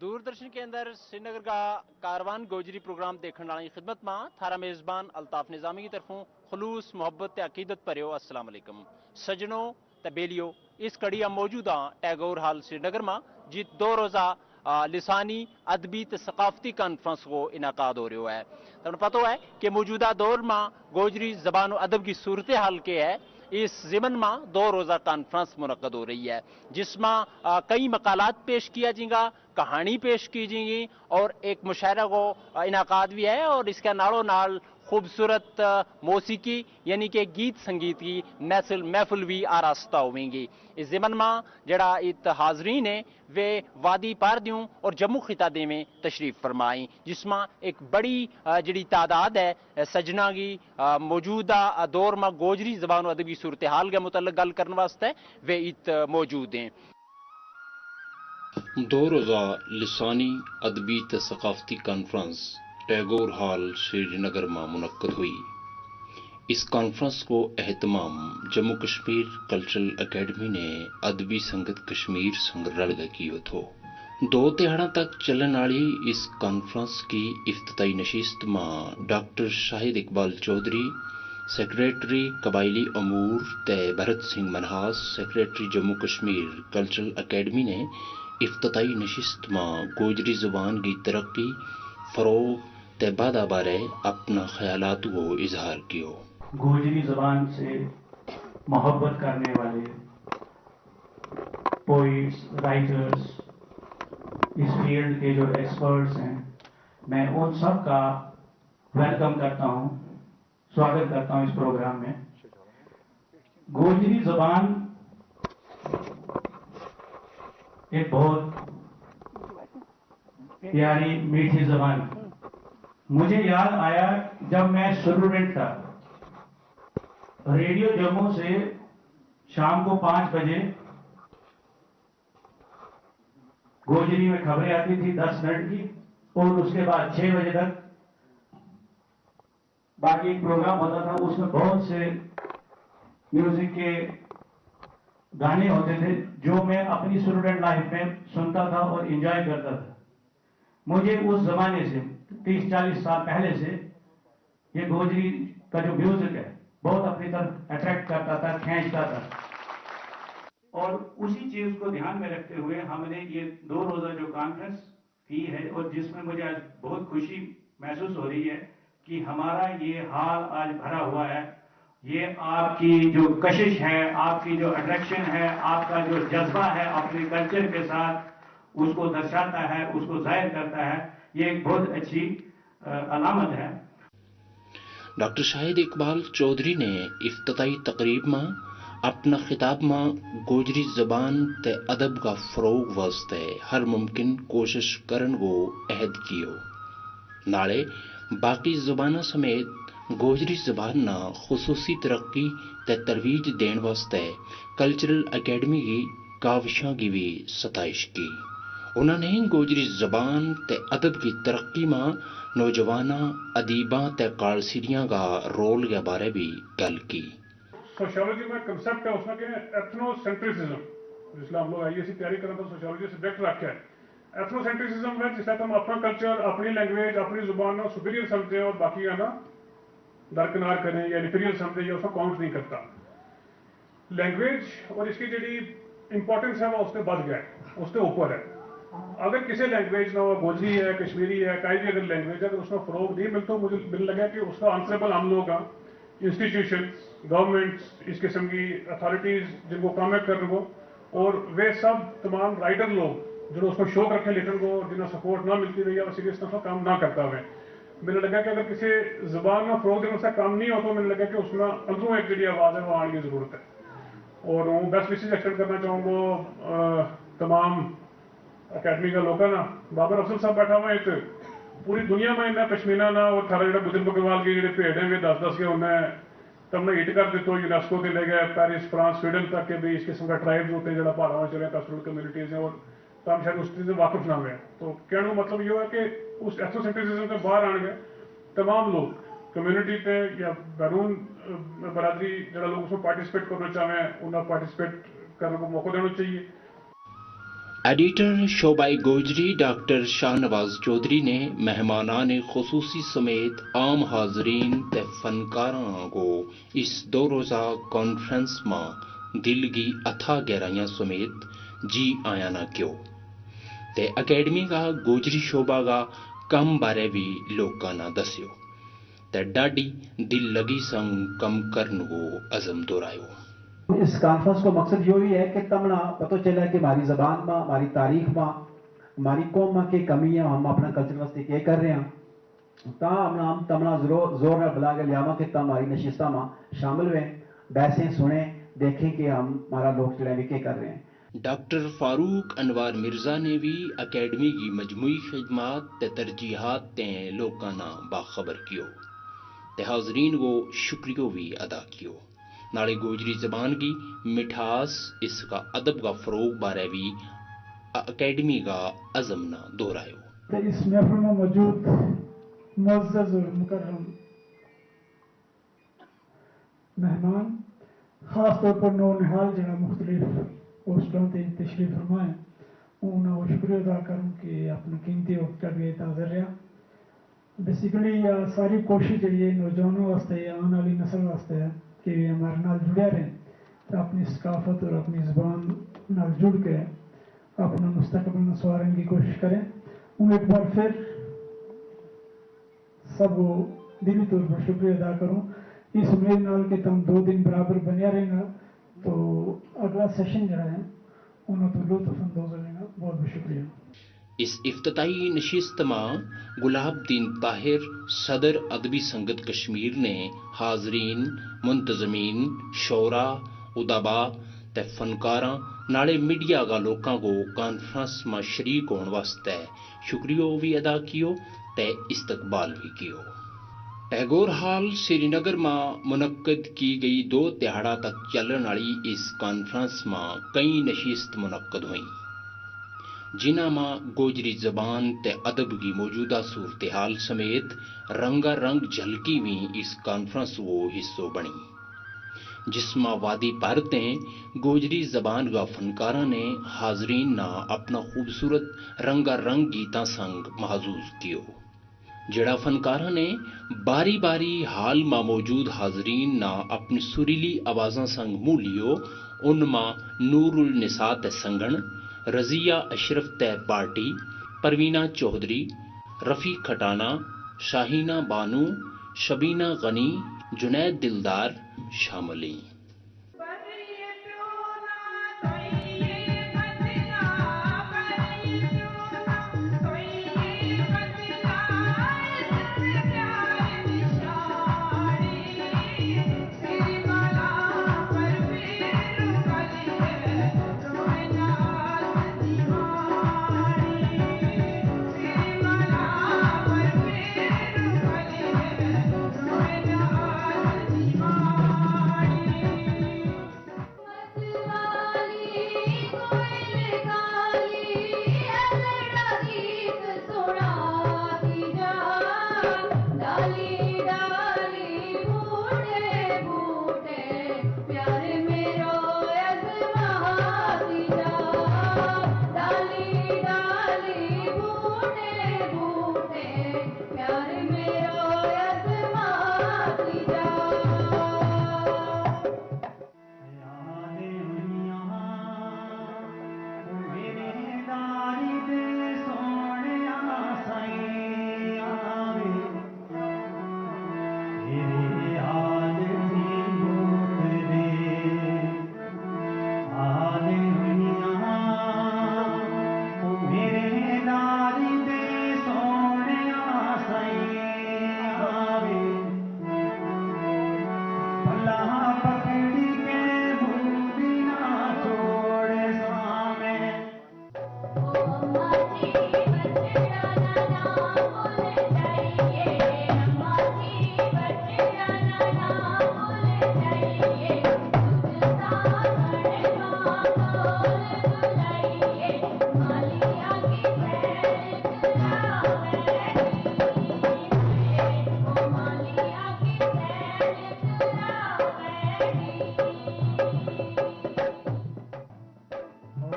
दूरदर्शन के अंदर श्रीनगर का कारवान गोजरी प्रोग्राम देखने वाली खिदमत में थारा मेज़बान अल्ताफ निज़ामी की तरफों खलूस मोहब्बत अकीदत परियो अस्सलाम वालेकुम सजनों तबेलियो। इस कड़ी हम मौजूद हाँ टैगोर हाल श्रीनगर में जित 2 रोज़ा लिसानी अदबी ते सकाफती कॉन्फ्रेंस को इनाकाद हो रहा है। तो पता है कि मौजूदा दौर में गोजरी जबान और अदब की सूरत हाल के है। इस ज़िमन में 2 रोज़ा कॉन्फ्रेंस मुनक्कद हो रही है जिसमें कई मकालात पेश किया जाएगा, कहानी पेश की जाएगी और एक मुशायरा को इनाकाद भी है और इसका नाड़ो नाल खूबसूरत मौसीकी यानी कि गीत संगीत की महफिल भी आरास्ता होंगी। इस ज़िमन में जड़ा इत हाजरीन है वे वादी पारदियों और जम्मू खिताबे में तशरीफ फरमाई जिसमें एक बड़ी जड़ी तादाद है सजना की मौजूदा दौर में गोजरी जबान अदबी सूरत हाल के मुतल्लिक गल करने वास्ते वे इत मौजूद हैं। 2 रोज़ा लिसानी अदबी ते सकाफती कॉन्फ्रेंस टैगोर हाल श्रीनगर में मुनक्कद हुई। इस कॉन्फ्रेंस को एहतमाम जम्मू कश्मीर कल्चरल अकेडमी ने अदबी संगत कश्मीर संग रल के कियो थो। 2 तिहाड़ा तक चलन वाली इस कॉन्फ्रेंस की इफ्तिताई नशिस्त में डॉक्टर शाहिद इकबाल चौधरी सेक्रेटरी कबायली अमूर ते Bharat Singh Manhas secretary Jammu Kashmir cultural academy ने इफ्तिताई नशिस्त में गोजरी जुबान की तरक्की फरोग ते बादा बारे अपना ख्यालात को इजहार किया। गोजरी ज़बान से मोहब्बत करने वाले पोइट्स, राइटर्स, इस फील्ड के जो एक्सपर्ट्स हैं, मैं उन सब का वेलकम करता हूं, स्वागत करता हूं इस प्रोग्राम में। गोजरी ज़बान एक बहुत प्यारी मीठी ज़बान। मुझे याद आया जब मैं स्टूडेंट था, रेडियो जम्मू से शाम को 5 बजे गोजरी में खबरें आती थी 10 मिनट की और उसके बाद 6 बजे तक बाकी एक प्रोग्राम होता था। उसमें बहुत से म्यूजिक के गाने होते थे जो मैं अपनी स्टूडेंट लाइफ में सुनता था और एंजॉय करता था। मुझे उस जमाने से 30-40 साल पहले से ये गोजरी का जो म्यूजिक है बहुत अपनी तरफ अट्रैक्ट करता था, खींचता था। और उसी चीज को ध्यान में रखते हुए हमने ये 2 रोजा जो कॉन्फ्रेंस की है और जिसमें मुझे आज बहुत खुशी महसूस हो रही है कि हमारा ये हाल आज भरा हुआ है। ये आपकी जो कशिश है, आपकी जो अट्रैक्शन है, आपका जो जज्बा है अपने कल्चर के साथ, उसको दर्शाता है, उसको जाहिर करता है। ये एक बहुत अच्छी अलामत है। डॉक्टर शाहिद इकबाल चौधरी ने इफ्तिताई तकरीब में अपना खिताब में गोजरी जबान ते अदब का फरोग वास्ते हर मुमकिन कोशिश करन को अहद कियो। नाले बाकी जुबाना समेत गोजरी जबान ना खुसूसी तरक्की ते तरवीज देने वास्ते कल्चरल अकेडमी की काविशां की भी सताइश की। उन्होंने गोजरी जबान ते अदब की तरक्की में नौजवाना अदीबा ते कालसीरियां का रोल के बारे भी गल की। सोशियोलॉजी में कंसेप्ट है, उसमें क्या है एथनोसेंट्रिसिज्म, जिसमें हम लोग आईएएस की तैयारी करें तो सोशियोलॉजी सब्जेक्ट रखा है। एथनोसेंट्रिसिज्म में जिसमें हम अपना कल्चर, अपनी लैंग्वेज, अपनी जुबान ना सुपीरियर समझते हैं और बाकी है ना दरकिनार करें या इंफीरियर समझे या उसको काउंट नहीं करता। लैंग्वेज और इसकी जी इंपॉर्टेंस है वो उससे बढ़ गया है, उससे ऊपर है। अगर किसी लैंग्वेज ना वो गोजरी है, कश्मीरी है, कोई भी अगर लैंग्वेज है, अगर उसमें फरोग नहीं मिलता, मुझे मिल लगा कि उसका आंसरेबल हम लोगों का इंस्टीट्यूशंस, गवर्नमेंट्स, इस किस्म की अथॉरिटीज जिनको काम कर रहे हो और वे सब तमाम राइटर लोग जो उसको शौक रखे लिखने को, जिन्हें सपोर्ट ना मिलती रही या सीरियस तरह काम ना करता हुए, मैंने लगा कि अगर किसी जुबान में फरोग देने से काम नहीं हो तो मैंने लगा कि उसमें अंदरों एक जी आवाज़ है वो आने की जरूरत है। और मैं बेस्ट विशेष एक्सटेंड करना चाहूँगा तमाम अकेडमी का लोग ना बाबर अफसल साहब बैठा हुआ है, पूरी दुनिया में इन्हें पश्मीना ना और थारा जो बुजुर्ग बकरवाल के जो भेड़ है 10-10 के उन्हें तब हिट कर दिता, यूनेस्को के ले गए पेरिस, फ्रांस, स्वीडन तक के भी इस किस्म का ट्राइब्स होते हैं जो पहाड़ों में चले कस्टमर कम्युनिटीज हैं और तब शायद उस चीज़ से वाकिफ ना हुए। तो कहने का मतलब ये है कि उस एथनोसेंट्रिसिज्म से बाहर आने गए तमाम लोग कम्युनिटी पे या बैरून बरादरी जो लोग उसमें पार्टिसिपेट करना चाहें उन्हें पार्टिसिपेट करने को मौका देना चाहिए। ایڈیٹر شعبہ گوجری ڈاکٹر شاہ نواز چودھری نے مہمانان خصوصی سمیت عام حاضرین تے فنکاراں کو اس 2 روزہ کانفرنس ماں دل کی اتھا گہرائیاں سمیت جی آیا نہ کیوں تے اکیڈمی کا گوجری شعبہ کا کم بارے بھی لوکاں نہ دسیو تے ڈاڈی دل لگی سنگ کم کرن کو عزم دہرایو۔ اس کانفرنس کو مقصد یہ بھی ہے کہ تمنا پتہ چلا کہ ہماری زبان میں، ہماری تاریخ میں، ہماری قوم میں کی کمی ہے، ہم اپنا کلچر واسطے کیا کر رہے ہیں ہم تمنا زور نہ بلا کے لیاما کہ تم ہماری نشستہ میں شامل ہوئیں، بیسیں، سنیں، دیکھیں کہ ہمارا لوگ چلے بھی کیا کر رہے ہیں۔ ڈاکٹر فاروق انوار مرزا نے بھی اکیڈمی کی مجموعی خدمات تے ترجیحات تے لوکاں نہ باخبر کیو تے حاضرین کو شکریہ بھی ادا کیو، نالے گوجری زبان کی مٹھاس، اس کا ادب کا فروغ بارے بھی اکیڈمی کا عزم نہ دہرایو۔ تو اس محفل میں موجود معزز اور مکرم مہمان، خاص طور پر نو نہال جڑا مختلف پوسٹوں تے تشریف فرمائے، انہوں نے شکریہ ادا کروں کہ اپنا قیمتی وقت کر کے حاضر رہا۔ بیسیکلی ساری کوشش جڑی ہے نوجوانوں واسطے، آنے والی نسل واسطے ہے کہ ہمارے نال جڑے رہیں، تو اپنی ثقافت اور اپنی زبان نال جڑ کے اپنا مستقبل سوارنے کی کوشش کریں۔ ایک بار پھر سب دلی طور پر شکریہ ادا کروں، اس امید نال کہ تم 2 دن برابر بنیا رہے گا تو اگلا سیشن جڑا ہے انہوں تو لطف اندوز ہونے گا۔ بہت بہت شکریہ۔ اس افتتاحی نشست میں گلاب دین طاہر صدر ادبی سنگت کشمیر نے حاضرین، منتظمین، شعراء، ادبا تے فنکاراں نالے میڈیا کا لوکاں کو کانفرنس میں شریک ہونے واسطے شکریہ بھی ادا کیو تے استقبال بھی کیو۔ ٹیگور ہال سری نگر میں منعقد کی گئی 2 دہاڑا تک چلن والی اس کانفرنس میں کئی نشست منعقد ہوئیں، جنہاں میں گوجری زبان تے ادب کی موجودہ صورتحال سمیت رنگا رنگ جھلکی بھی اس کانفرنس کو حصہ بنی، جس میں وادی پارتیں گوجری زبان کا فنکاراں نے حاضرین نہ اپنا خوبصورت رنگا رنگ گیتاں سنگ محظوظ کیو، جڑا فنکاراں نے باری باری حال میں موجود حاضرین نہ اپنی سریلی آوازاں سنگ منہ لیو، ان میں نور النساء تے سنگن، رضیہ اشرف تے پارٹی، پروینہ چودھری، رفیع کھٹانہ، شاہینہ بانو، شبینہ غنی، جنید دلدار شامل ہیں۔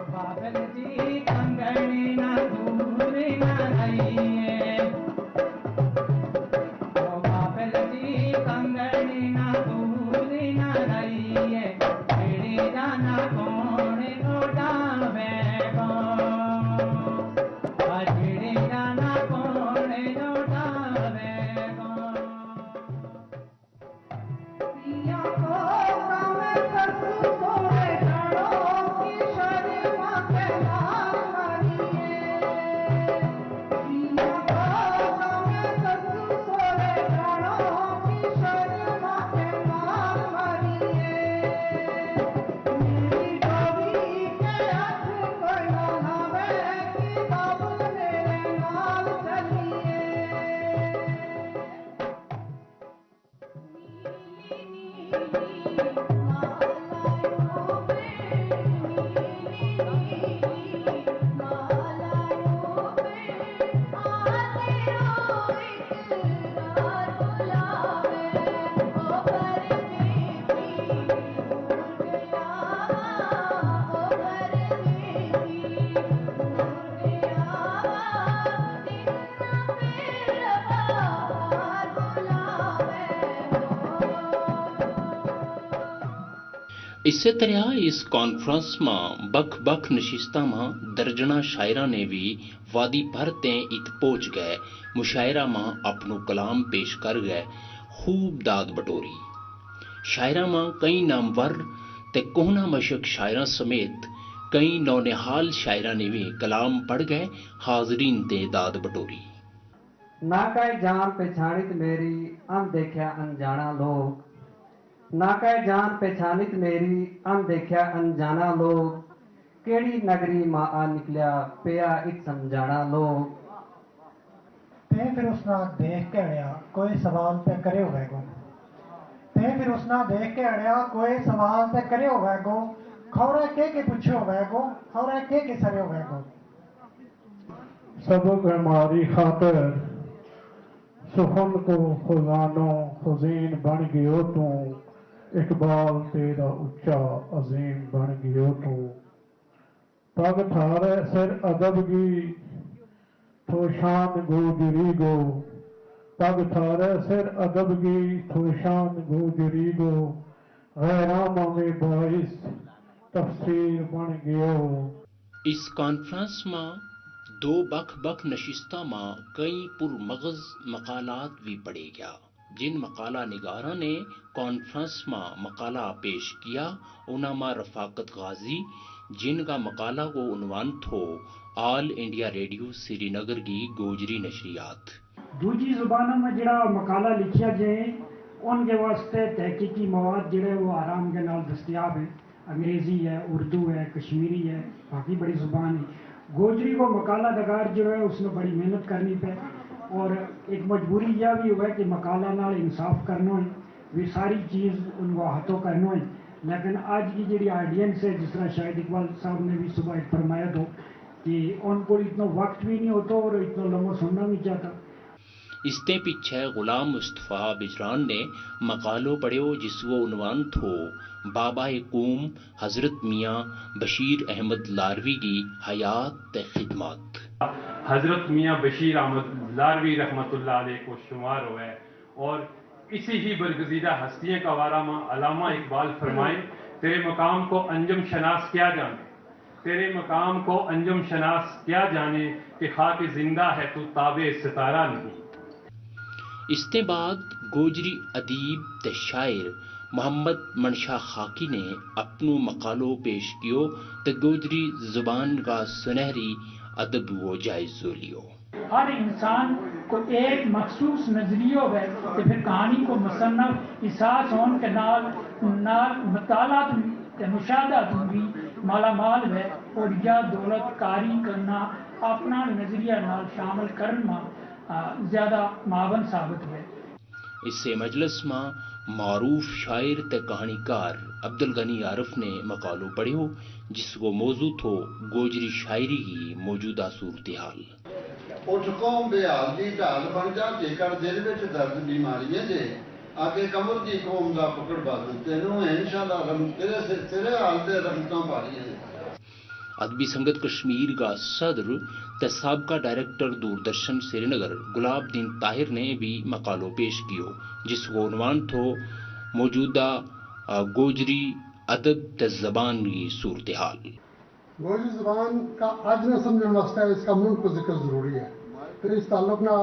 बादल जी इसे तरह इस कॉन्फ्रेंस में बख बख नशिस्ता में दर्जना शायरा ने भी वादी भर ते इत पहुंच गए मुशायरा में अपनो कलाम पेश कर गए खूब दाद बटोरी। शायरा में कई नामवर ते कोहना मशक शायरा समेत कई नौनिहाल शायरा ने भी कलाम पढ़ गए हाजरीन ते दाद बटोरी। ना कह जान पहचानित मेरी अन देखा अनजाना लोग, ना कह जान पहचानित मेरी अन देखा अनजाना लोग, केड़ी नगरी मां आ निकलिया पिया इत समझाना लोग। ते फिर उसना देख के अड़िया कोई सवाल ते करे होवेगो, ते फिर उसना देख के अड़िया कोई सवाल ते करे होवेगो, खौरे के पूछे होवेगो, खौरे के सरे होवेगो। सबक हमारी खातिर सुखन को खुजानो खुजीन बन गयो तू, इकबाल तेरा उच्चा अजीम बन गयो तू। पग थारे सिर अदब की तो शान गुजरी गो, पग थारे सिर अदब की तो शान गुजरी गो, गैरामा में बाइस तफसीर बन गयो। इस कॉन्फ्रेंस में दो बख बख नशिस्ता में कई पुरमगज मकालात भी पढ़े गया। जिन मकाला निगारा ने कॉन्फ्रेंस में मकाला पेश किया उनामा रफाकत गाजी, जिनका मकाला को उन्वान थो ऑल इंडिया रेडियो श्रीनगर की गोजरी नशरियात। दूजी जुबानों में जड़ा मकाला लिखिया जाए उनके वास्ते तहकीकी मवाद जड़े वो आराम के नाल दस्तियाब है। अंग्रेजी है, उर्दू है, कश्मीरी है, बाकी बड़ी जुबान है। गोजरी को मकाला नगार जो है उसमें बड़ी मेहनत करनी पे और एक मजबूरी यह भी हुआ कि मकाला नाल इंसाफ करना है, वे सारी चीज़ उनको हाथों करना है। लेकिन आज की जी ऑडियंस है, जिस तरह शाहिद इकबाल साहब ने भी सुबह फरमाया तो कि उनको इतना वक्त भी नहीं होता और इतना लंबा सुनना भी चाहता। इसते पीछे गुलाम मुस्तफ़ा बिजरान ने मकालो पढ़ियो जिसको उन्वान थो बाबा कूम हजरत मियाँ बशीर अहमद लारवी की हयात ते खिदमत। हजरत मियाँ बशीर अहमद लारवी रहमतुल्लाह अलैह को शुमार हुआ है और इसी ही बरगजीदा हस्तियों का वारा में अलामा इकबाल फरमाए, तेरे मकाम को अंजम शनास क्या जाने, तेरे मकाम को अंजम शनास क्या जाने कि खाक जिंदा है तू ताबे सितारा नहीं। इसके बाद गोजरी अदीब ते शायर मोहम्मद मनशा खाकी ने अपनो मकालो पेश कियो ते गोजरी जुबान का सुनहरी अदब वो जायज़ो लियो। हर इंसान को एक मखसूस नजरियो है तो फिर कहानी को मुसन्नफ एहसास होने के नाल मतालात मुशाहदा भी मालामाल है और या दौलत कारी करना अपना नजरिया नाल शामिल करना ज्यादा मावन साबित है। इससे मजलिस में मारूफ शायर ते कहानीकार अब्दुल गनी आरिफ ने मकालो पढ़ियो जिसको मौजू थो गोजरी शायरी की मौजूदा सूरत हाल। उठ कौम बेहाल दी ढाल बन जा जेकर दिल विच दर्द बीमारी जे आगे कमर दी कौम दा पकड़ बाजू तेनू इंशाअल्लाह रम तेरे हाल दे रहमतां भारी है। अदबी संगत कश्मीर का सदर ते साबका डायरेक्टर दूरदर्शन श्रीनगर गुलाबदीन ताहिर ने भी मकालो पेश कियो, जिसको उन्वान थो मौजूदा गोजरी अदब ते जबान की सूरत हाल। गोजरी जबान का आज न समझने वास्ते इसका मुल्क को जिक्र जरूरी है। फिर इस ताल्लुक ना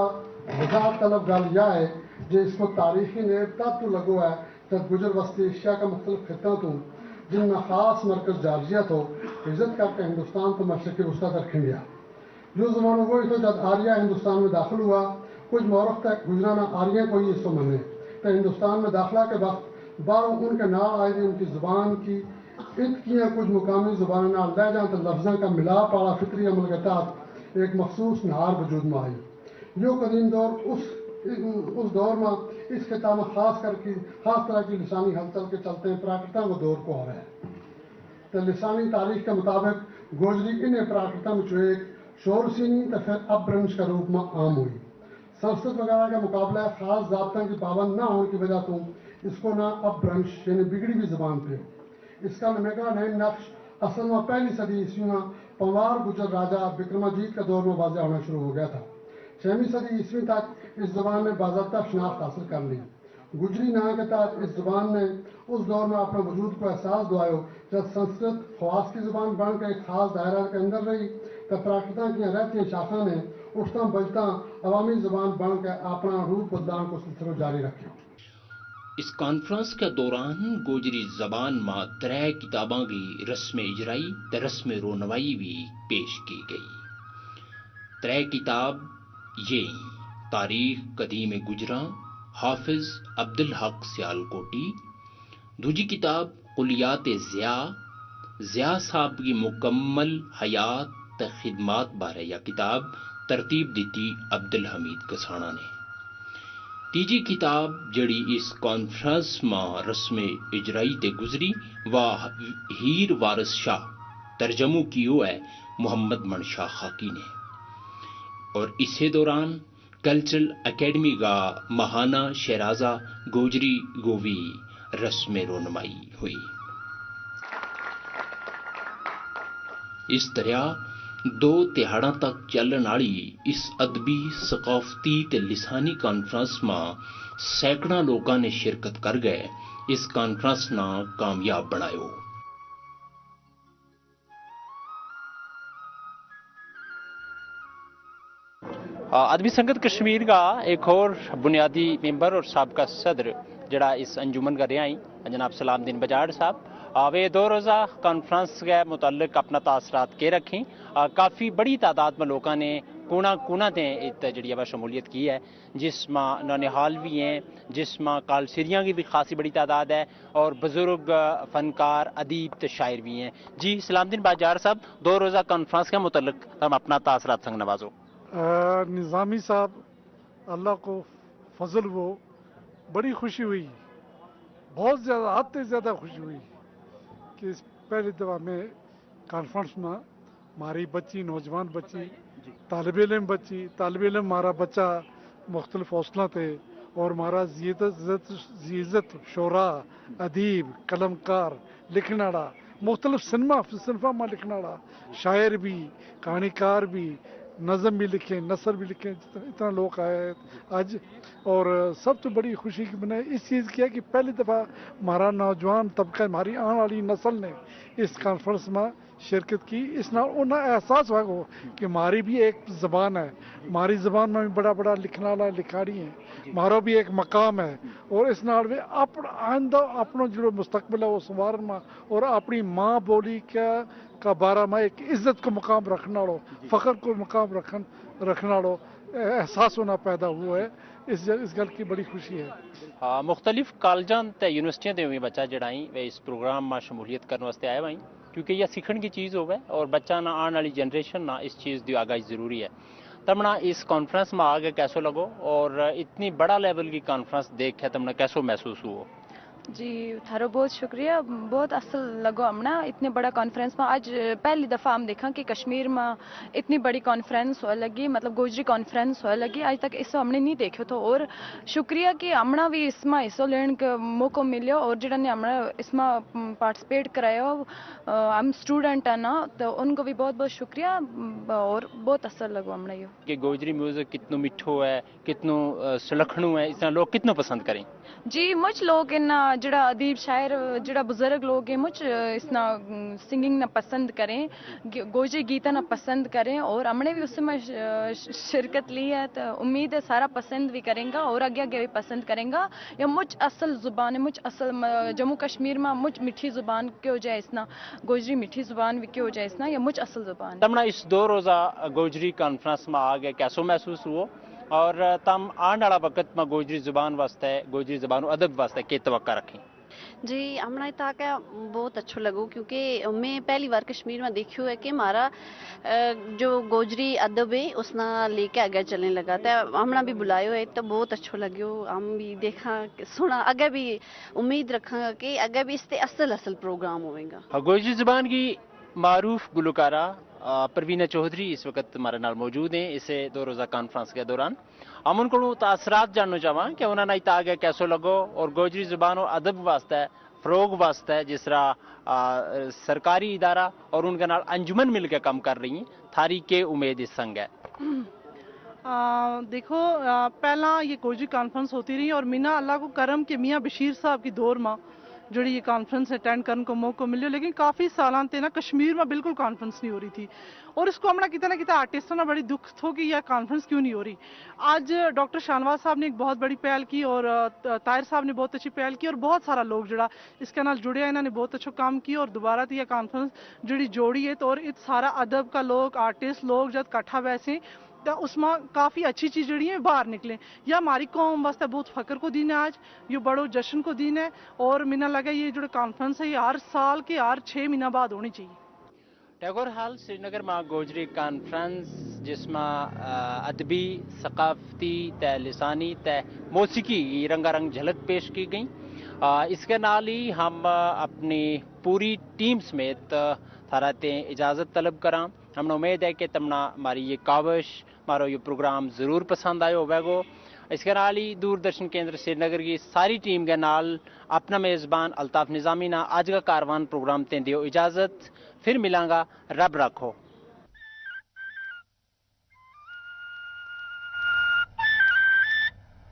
वजाहत तलब गल यह है जो इसको तारीखी ने तब तो लगो है जब गुजर वस्ती एशिया का मुख्तलिफ खिता तो जिनमें खास मरकज जार्जिया तो इज्जत करके हिंदुस्तान तो मशरक़ी वस्ती तक खिंडिया। जो ज़माना वो तो जब आर्या हिंदुस्तान में दाखिल हुआ, कुछ मौरख तक गुजराना आर्या को ही इसको मने तो हिंदुस्तान में दाखिला के वक्त बारों उनके ना आए उनकी ज़ुबान की इतकियाँ कुछ मुकामी ज़ुबान ना लहजा तो लफ्ज़ों का मिलाप वाला फितरी अमल के तहत एक मखसूस नहार वजूद में आई। जो कदीम दौर उस दौर में इस खिता में खास तरह की लिसानी हलचल के चलते हैं प्राकृता वो दौर को आ रहा है। तो लिसानी तारीख के मुताबिक गोजरी इन्हें प्राकृता में जो एक शोर सीनी तो फिर अपभ्रंश का रूप में आम हुई। संस्कृत वगैरह के मुकाबले खास ज़ाब्तों की पाबंद न होने की वजह तो इसको ना अपभ्रंश यानी बिगड़ी हुई ज़बान पे। इसका नमेका नए नक्श असल में पहली सदी ईस्वी में पंवार गुजर राजा विक्रमाजीत के दौर में वाज़ होना शुरू हो गया था। 6वीं सदी ईस्वी तक इस ज़बान ने बाज़ाब्ता शनाख्त हासिल कर ली। गुजरी नाम के तहत इस ज़बान ने उस दौर में अपने वजूद को एहसास दुआयो जब संस्कृत खवास की ज़बान बन के एक खास दायरा के अंदर रही, तब प्राकृता की रहती शाखा ने उठता बजता अवामी ज़बान बन के अपना रूप बदलाव को सिलसिला जारी रखा। इस कॉन्फ्रेंस के दौरान गोजरी जबान में 3 किताबों की रस्म इजराई ते रस्म रोनवाई भी पेश की गई। 3 किताब ये तारीख कदीम गुजरा हाफिज अब्दुल हक सियालकोटी, दूजी किताब कुलियात ज़िया साहब की मुकम्मल हयात ते खिदमात बारे या किताब तरतीब दी अब्दुल हमीद कसाना ने। तीजी किताब जड़ी इस कॉन्फ्रेंस में रस्म इजराई ते गुजरी वह हीर वारिस शाह तर्जमो कियो है मोहम्मद मनशा खाकी ने। और इसी दौरान कल्चरल एकेडमी का महाना शहराजा गोजरी गोवी रस्म रोनमाई हुई। इस तरह 2 तिहाड़ा तक चलने वाली इस अदबी सकाफती ते लिसानी कॉन्फ्रेंस में सैकड़ा लोगों ने शिरकत कर गए इस कॉन्फ्रेंस ना कामयाब बनायो। अदबी संगत कश्मीर का एक और बुनियादी मेंबर और साबका सदर जड़ा इस अंजुमन का रहा जनाब सलामुद्दीन बजाड़ साहब वे 2 रोज़ा कॉन्फ्रेंस के मुतालिक अपना तासरात के रखें। काफ़ी बड़ी तादाद में लोगों ने कोना ते जी शमूलियत की है, जिसमें नौनिहाल भी हैं, जिसमें कालसिरियाँ की भी खासी बड़ी तादाद है और बुजुर्ग फनकार अदीब तो शायर भी हैं। जी सलामुद्दीन बजाड़ साहब 2 रोज़ा कॉन्फ्रेंस के मुतालिक हम अपना तासरात संग नवाजो। निज़ामी साहब अल्लाह को फजल वो बड़ी खुशी हुई, बहुत ज़्यादा हद से ज़्यादा खुशी हुई कि इस पहली दफ़ा में कॉन्फ्रेंस में हमारी बच्ची नौजवान बच्ची तालिब इल्म हमारा बच्चा मुख्तलिफ हौसला थे और हमारा ज़ीज़त शोरा अदीब कलमकार लिखने वाला मुख्तलिफ सिनफा में लिखने वाला शायर भी कहानीकार भी नज़म भी लिखे नसर भी लिखे इतना लोग आए आज। और सब तो बड़ी खुशी की मैंने इस चीज़ की है कि पहली दफ़ा हमारा नौजवान तबका हमारी आने वाली नस्ल ने इस कॉन्फ्रेंस में शिरकत की। इस नाल उन्हें एहसास हुआ हो कि हमारी भी एक ज़बान है, हमारी ज़बान में भी बड़ा बड़ा लिखने वाला लिखारी है, हमारा भी एक मकाम है और इस नाल वे आइंदा अपना जो मुस्तकबिल है वो संवारन में और अपनी माँ बोली का बारा में एक इज्जत को मकाम रखना लो फ़ख्र को मकाम रखना लो एहसास होना पैदा हुआ है। इस गल की बड़ी खुशी है। मुख्तलिफ कॉलेजां ते यूनिवर्सिटियां दे बच्चा जड़ाई वे इस प्रोग्राम में शमूलियत करने वास्ते आए वहीं क्योंकि यह सीखने की चीज़ होवे और बच्चा ना आने वाली जनरेशन ना इस चीज़ की आगाही ज़रूरी है। तमना इस कॉन्फ्रेंस में आगे कैसो लगो और इतनी बड़ा लेवल की कॉन्फ्रेंस देख के तमना कैसो महसूस हुआ? जी थारो बहुत शुक्रिया, बहुत असल लगो हमना इतने बड़ा कॉन्फ्रेंस में। आज पहली दफ़ा हम देखा कि कश्मीर में इतनी बड़ी कॉन्फ्रेंस हो लगी, मतलब गोजरी कॉन्फ्रेंस हो लगी, आज तक इसको हमने नहीं देखो तो। और शुक्रिया कि हमना भी इसमें हिस्सों लेने का मौका मिलो, और जिन्होंने ने हमने इसमें पार्टिसिपेट कराया हम स्टूडेंट है ना, तो उनको भी बहुत बहुत शुक्रिया, और बहुत अच्छा लगो हमने ये कि गोजरी म्यूजिक कितनो मिठो है, कितनो सुलखणू है, इसना लोग कितनो पसंद करें। जी मुझ लोग इन्ना जड़ा अदीब शायर जड़ा बुजुर्ग लोग हैं मुझ इसना सिंगिंग ना पसंद करें, गोजरी गीता ना पसंद करें, और हमने भी उसमें शिरकत ली है, तो उम्मीद है सारा पसंद भी करेंगे और आगे आगे भी पसंद करेंगे। या मुझ असल ज़ुबान है, मुझ असल जम्मू कश्मीर में मुझ मीठी ज़ुबान क्यों जाए इसना, गोजरी मीठी ज़ुबान भी क्यों जाए इसना, या मुझ असल ज़ुबान। तमना इस 2 रोज़ा गोजरी कॉन्फ्रेंस में आ गए, कैसो महसूस हुआ, और तम आने वाला वक्त में गोजरी ज़ुबान वास्ते, गोजरी ज़ुबान अदब वास्ते के तवक्का रखें? जी हमने तक बहुत अच्छो लगो, क्योंकि मैं पहली बार कश्मीर में देखियो है कि हमारा जो गोजरी अदब है उसना लेके आगे चलने लगा, तो हमने भी बुलायो है, तो बहुत अच्छो लग्यो। हम भी देखा सुना, आगे भी उम्मीद रखा कि आगे भी इससे असल असल प्रोग्राम होएगा। गोजरी ज़ुबान की मारूफ गुलकारा परवीना चौधरी इस वक्त हमारे नाल मौजूद हैं इसे 2 रोज़ा कॉन्फ्रेंस के दौरान। हम उनको तासरात जानना चाहवा कि उन्होंने इतना आगे कैसो लगो, और गोजरी ज़ुबान और अदब वास्ते फ़रोग वास्ते जिस तरह सरकारी इदारा और उनके नाल अंजुमन मिल के काम कर रही हैं, थारी के उम्मीद इस संग है? देखो पहला ये गोजरी कॉन्फ्रेंस होती रही, और मीना अल्लाह को करम के मियाँ बशीर साहब की दौर में जोड़ी ये कॉन्फ्रेंस अटेंड करने को मौका मिले, लेकिन काफ़ी सालान ते ना कश्मीर में बिल्कुल कॉन्फ्रेंस नहीं हो रही थी, और इसको हमने कितना ना कितना आर्टिस्टों ने बड़ी दुख थो कि यह कॉन्फ्रेंस क्यों नहीं हो रही। आज डॉक्टर शाहनवाज साहब ने एक बहुत बड़ी पहल की, और ताहिर साहब ने बहुत अच्छी पहल की, और बहुत सारा लोग जड़ा इसके नाल जुड़े, इन्होंने बहुत अच्छा काम किया, और दोबारा तो यह कॉन्फ्रेंस जड़ी जोड़ी है, तो और इत सारा अदब का लोग आर्टिस्ट लोग जब कट्ठा वैसे तो उसमें काफ़ी अच्छी चीज़ जड़ी है बाहर निकले। यह हमारी कौम वास्ते बहुत फ़ख्र को दिन है, आज ये बड़ो जश्न को दिन है, और मिना लगा ये जो कॉन्फ्रेंस है ये हर साल के हर 6 महीना बाद होनी चाहिए। टैगोर हाल श्रीनगर में गोजरी कॉन्फ्रेंस जिसमें अदबी सकाफती तय लिसानी तय मौसीकी रंगारंग झलक पेश की गई। इसके नाल ही हम अपनी पूरी टीम समेत थाराते इजाज़त तलब करा। हमने उम्मीद है कि तमना हमारी ये काविश हमारा ये प्रोग्राम ज़रूर पसंद आयो होगा। इसके नाल ही दूरदर्शन केंद्र श्रीनगर की सारी टीम के नाल अपना मेज़बान अल्ताफ़ निज़ामी ना आज का कारवान प्रोग्राम ते दियो इजाज़त, फिर मिलांगा, रब रखो।